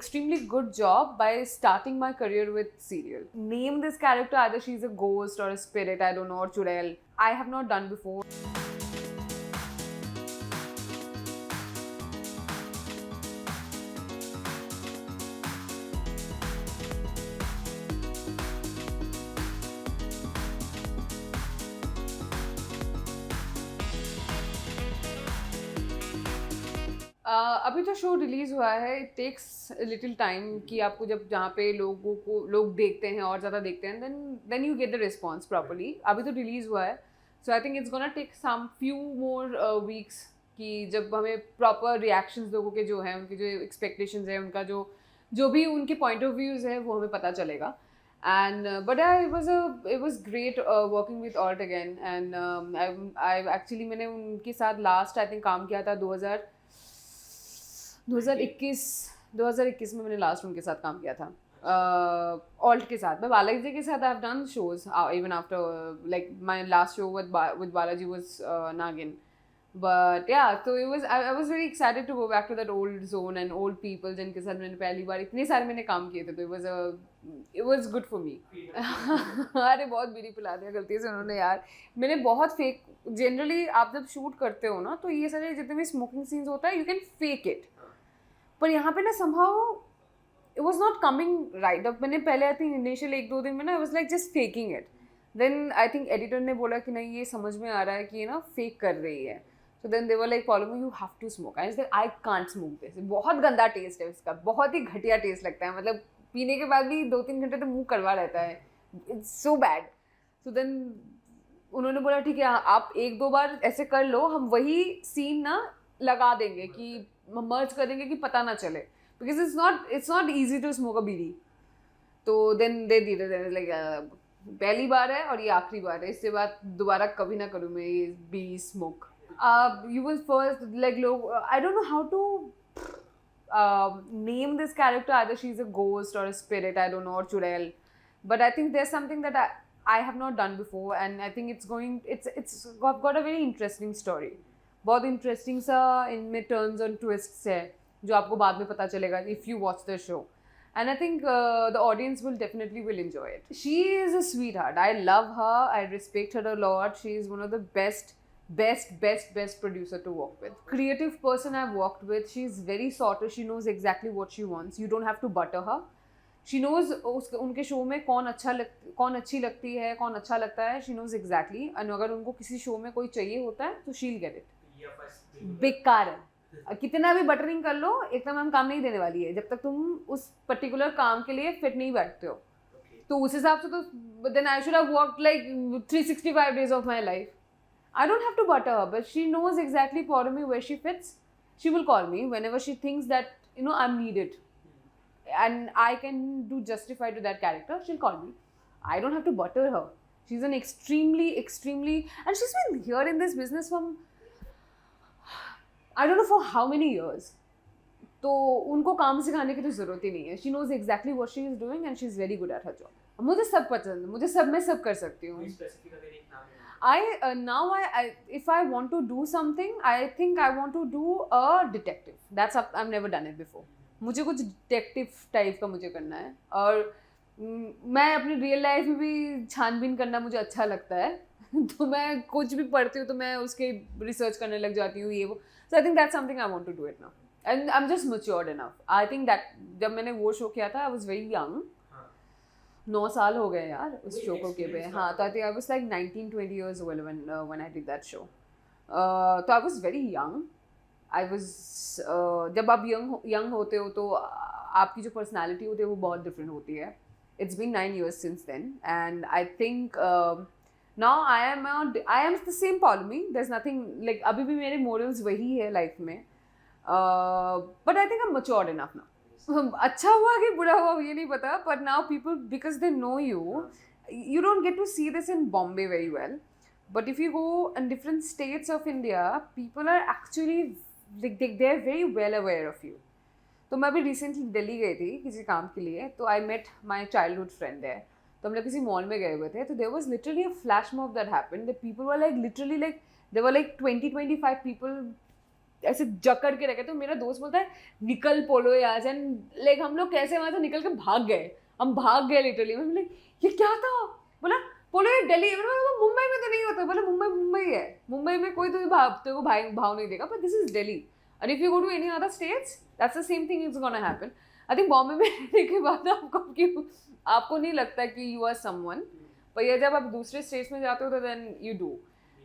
extremely good job by starting my career with serial. Name this character, either she's a ghost or a spirit, I don't know, or churel. I have not done before. अभी तो show release हुआ है. It takes little time कि आपको जब जहाँ पे लोग देखते हैं और ज़्यादा देखते हैं then you get the response properly. अभी तो रिलीज हुआ है, so I think it's gonna take some few more weeks कि जब हमें प्रॉपर रिएक्शंस लोगों के जो हैं, उनकी जो एक्सपेक्टेशंस है, उनका जो भी उनके पॉइंट ऑफ व्यूज़ है वो हमें पता चलेगा. And but it was great working with Alt again. And I actually मैंने उनके साथ लास्ट आई थिंक काम किया था 2021 में मैंने लास्ट उनके साथ काम किया था. ऑल्ट के साथ. मैं बालाजी के साथ I have done shows even after like my last show with Balaji was Nagin. But yeah, so I was very excited to go back to that old zone and old people जिनके साथ मैंने पहली बार इतने सारे मैंने काम किए थे. तो it was good for me. अरे बहुत बीड़ी पिला दिया गलती से उन्होंने यार. मैंने बहुत फेक. जनरली आप जब शूट करते हो ना तो ये सारे जितने भी स्मोकिंग सीन्स होता है यू कैन फेक इट. पर यहाँ पे ना somehow it was not coming right. अब मैंने पहले आई थिंक इनिशियल 1-2 दिन में ना I was like just faking it. Then I think editor ने बोला कि नहीं ये समझ में आ रहा है कि ये ना फेक कर रही है. So then they were like follow me, you have to smoke. I said I can't smoke this. बहुत गंदा टेस्ट है इसका, बहुत ही घटिया टेस्ट लगता है. मतलब पीने के बाद भी 2-3 घंटे तो मुंह कड़वा रहता है. It's so bad. So then उन्होंने बोला ठीक है आप 1-2 बार ऐसे कर लो, हम वही सीन ना लगा देंगे कि मर्ज कर देंगे कि पता ना चले. Because it's not easy to smoke a बीड़ी. तो then they did it. Like पहली बार है और ये आखिरी बार है. इससे बाद दोबारा कभी ना करूँ मैं ये बीड़ी smoke. You will first like I don't know how to name this character. Either she's a ghost or a spirit, I don't know, or churel. But I think there's something that I have not done before, and I think it's got a very interesting story. बहुत interesting सा इनमें turns and twists है जो आपको बाद में पता चलेगा if you watch the show. And I think the audience will definitely enjoy it. She is a sweetheart. I love her. I respect her a lot. She is one of the best producer to work with. Creative person I've worked with. She's very sorted. She knows exactly what she wants. You don't have to butter her. She knows उनके show में कौन अच्छी लगती है, कौन अच्छा लगता है. She knows exactly. और अगर उनको किसी शो में कोई चाहिए होता है तो she'll get it. बेकार है, कितना भी बटरिंग कर लो एकदम हम काम नहीं देने वाली है जब तक तुम उस पर्टिकुलर काम के लिए फिट नहीं बैठते हो. तो उस हिसाब से तो then I should have worked like 365 days of my life. I don't have to butter her, but she knows exactly Porumi where she fits. She will call me whenever she thinks that I'm needed, and I can do justify to that character. She'll call me. I don't have to butter her. She's an extremely, and she's been here in this business from I don't know for how many years. तो उनको काम सिखाने की तो ज़रूरत ही नहीं है. She knows exactly what she is doing and she's very good at her job. मुझे सब पसंद है, मुझे सब मैं सब कर सकती हूँ. If I want to do something, I think I want to do a detective. I've never done it before. मुझे कुछ detective टाइप का मुझे करना है. और मैं अपनी रियल लाइफ में भी छानबीन करना मुझे अच्छा लगता है. तो मैं कुछ भी पढ़ती हूँ तो मैं उसके रिसर्च करने लग जाती हूँ ये वो. So I think that's something I want to do it now. And I'm just matured enough. I think that जब मैंने वो शो किया था I was very young. 9 साल हो गए यार उस शो को किए हुए. हाँ, तो I think I was like 19-20 years old when I did that show. तो I was very young. I was जब आप यंग होते हो तो आपकी जो पर्सनालिटी होती है वो बहुत डिफरेंट होती है. It's been 9 years since then and I think now I am the same Porumi. There's nothing like अभी भी मेरे morals वही है लाइफ में. But I think I'm matured enough now. अच्छा हुआ कि बुरा हुआ ये नहीं पता, but now people, because they know you don't get to see this in Bombay very well, but if you go in different states of India, people are actually like they're very well aware of you. तो मैं अभी recently Delhi गई थी किसी काम के लिए, तो I met my childhood friend there. तो हम लोग किसी मॉल में गए हुए थे, तो there was literally a flash mob that happened. The people were like literally like there were like 20-25 people ऐसे जकड़ के रखे। तो मेरा दोस्त बोलता है निकल पोलो यार, एंड लाइक हम लोग कैसे वहाँ से निकल के भाग गए, हम भाग गए लिटरली। मैं बोले ये क्या था, बोला पोलो ये दिल्ली, मुंबई में तो नहीं होता, बोला मुंबई मुंबई है, मुंबई में कोई तो भाव नहीं देगा, but this is Delhi, and if you go to any other states that's the same thing is gonna happen. I think Bombay में रहने के बाद आपको नहीं लगता कि यू आर समवन, पर ये जब आप दूसरे स्टेट्स में जाते हो तो then you do.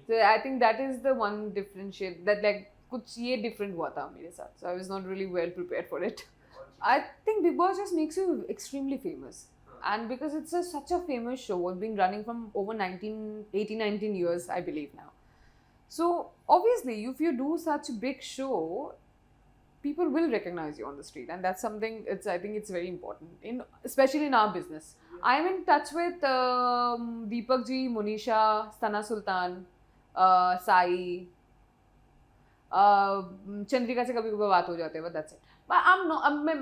So I think that is the one differentiate that like कुछ ये different हुआ था मेरे साथ, so I was not really well prepared for it. I think Big Boss just makes you extremely famous, and because it's such a famous show, it's been running from over 19 years, I believe now. So obviously, if you do such a big show, people will recognize you on the street, and that's something. I think it's very important, especially in our business. I'm in touch with Deepak ji, Monisha, Sana Sultan, Sai, Chandrika से कभी कभी बात हो जाती है, but that's it.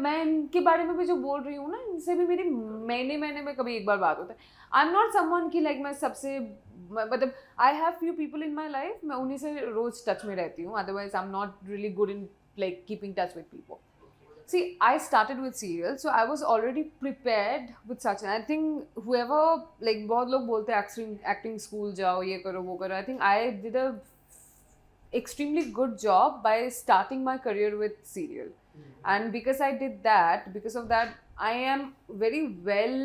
मैं इनके बारे में भी जो बोल रही हूँ ना, इनसे भी मेरी महीने में कभी एक बार बात होता है। आई एम नॉट समवन की लाइक मैं सबसे, मतलब I have few people in my life, मैं उन्हीं से रोज टच में रहती हूँ, otherwise I am not really good in like keeping touch with people. See, I started with serial, so I was already prepared with such. And I think whoever, like, बहुत लोग बोलते हैं acting school जाओ, ये करो वो करो. I think I did a extremely good job by starting my career with serial. And because I did that, because of that, I am very well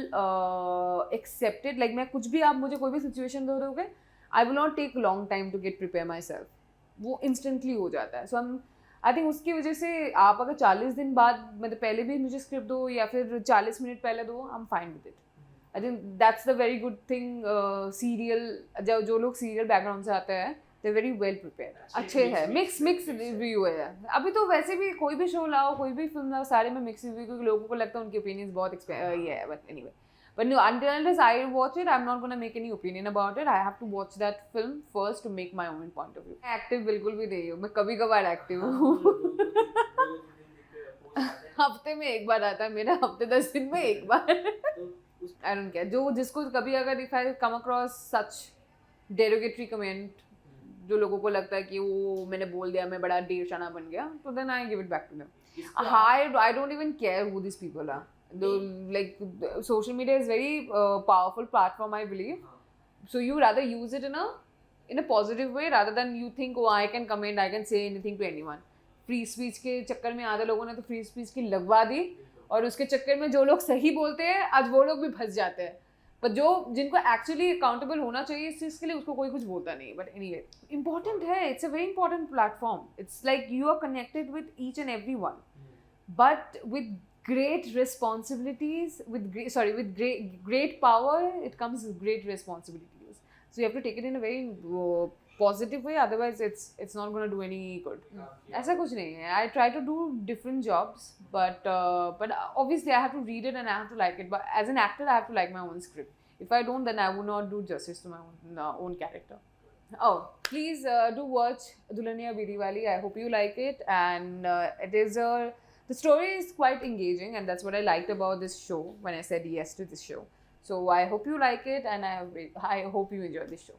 accepted. Like मैं कुछ भी आप मुझे कोई भी situation दे दोगे, I will not take long time to get prepare myself. वो instantly हो जाता है. So आई थिंक उसकी वजह से आप अगर 40 दिन बाद, मतलब पहले भी मुझे स्क्रिप्ट दो या फिर 40 मिनट पहले दो, I am fine with it. I think that's the very good thing. Serial जो लोग सीरियल बैकग्राउंड से आते हैं, दे वेरी वेल प्रिपेयर, अच्छे हैं, मिक्स रिव्यू है। अभी तो वैसे भी कोई भी शो लाओ, कोई भी फिल्म लाओ, सारे में मिक्स रिव्यू, क्योंकि लोगों को लगता है उनके ओपिनियंस बहुत ये है, but anyway. But no, unless I watch it, I'm not gonna make any opinion about it. I have to watch that film first to make my own point of view. Active बिल्कुल भी नहीं हूँ, मैं कभी कभार active हूँ। हफ्ते में एक बार आता है मेरा, हफ्ते 10 दिन में एक बार। I don't care. जिसको कभी अगर if I come across such derogatory comment, जो लोगों को लगता है कि वो मैंने बोल दिया, मैं बड़ा डेढ़शाना बन गया, तो then I give it back to them. I don't even care who these people are. Like social media is very powerful platform, I believe. So you rather use it in a positive way rather than you think, oh, I can comment, I can say anything to anyone. Free speech के चक्कर में आधे लोगों ने तो free speech की लगवा दी, और उसके चक्कर में जो लोग सही बोलते हैं आज वो लोग भी फंस जाते हैं। पर जिनको एक्चुअली अकाउंटेबल होना चाहिए इस चीज़ के लिए, उसको कोई कुछ बोलता नहीं। बट एनीवे, इम्पॉर्टेंट है, it's a very important platform. It's like you are connected with each and every one, but with great responsibilities, with great power, it comes with great responsibilities. So you have to take it in a very positive way, otherwise it's not going to do any good. ऐसा कुछ नहीं है. I try to do different jobs, but obviously I have to read it and I have to like it. But as an actor, I have to like my own script. If I don't, then I would not do justice to my own character. Oh, please do watch Dulhaniya Bidi Wali. I hope you like it, and it is the story is quite engaging, and that's what I liked about this show when I said yes to this show. So I hope you like it, and I hope you enjoy this show.